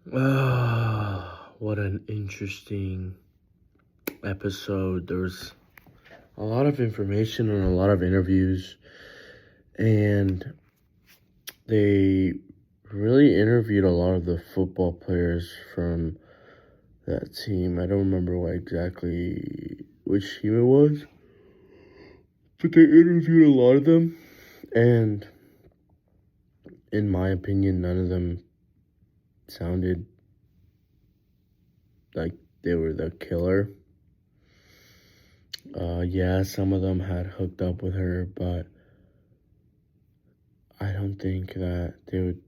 What an interesting episode. There's a lot of information and a lot of interviews, and they really interviewed a lot of the football players from that team. I don't remember which team it was, but they interviewed a lot of them, and in my opinion, none of them sounded like they were the killer. Yeah, some of them had hooked up with her, but I don't think that they would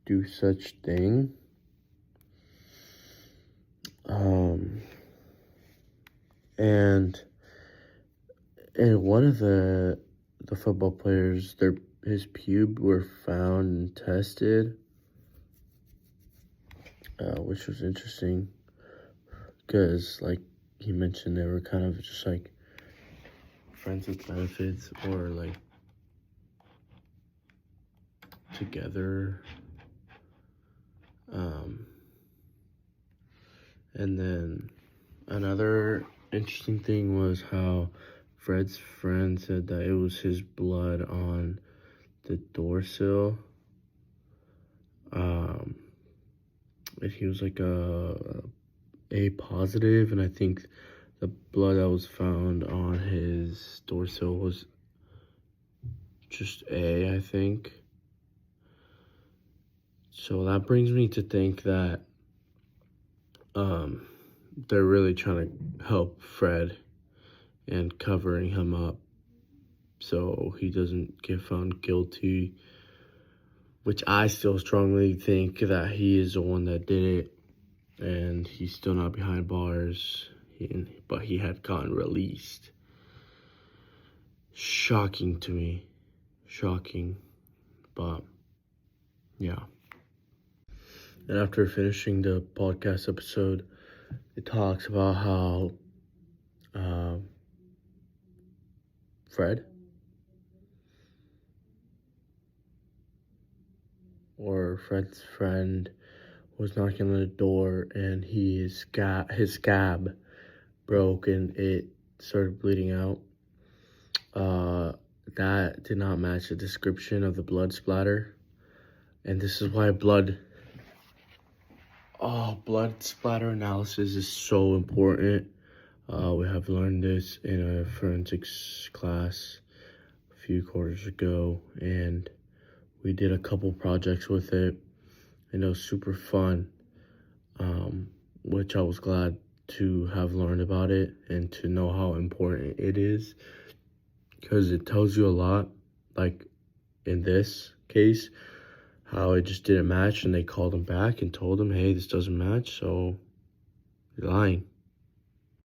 do such thing. And one of the football players, his pubes were found and tested, which was interesting because, like he mentioned, they were kind of just like friends with benefits or like together. And then another interesting thing was how Fred's friend said that it was his blood on the door sill. And he was like A positive, and I think the blood that was found on his door sill was just A, I think. So that brings me to think that they're really trying to help Fred and covering him up so he doesn't get found guilty, which I still strongly think that he is the one that did it, and he's still not behind bars, but he had gotten released. Shocking to me. Shocking. But, yeah. And after finishing the podcast episode, it talks about how Fred, or Fred's friend, was knocking on the door, and his scab broke and it started bleeding out. That did not match the description of the blood splatter, and this is why blood splatter analysis is so important. We have learned this in a forensics class a few quarters ago, and we did a couple projects with it, and it was super fun, which I was glad to have learned about it and to know how important it is, because it tells you a lot, like in this case, how it just didn't match, and they called him back and told him, hey, this doesn't match, so you're lying.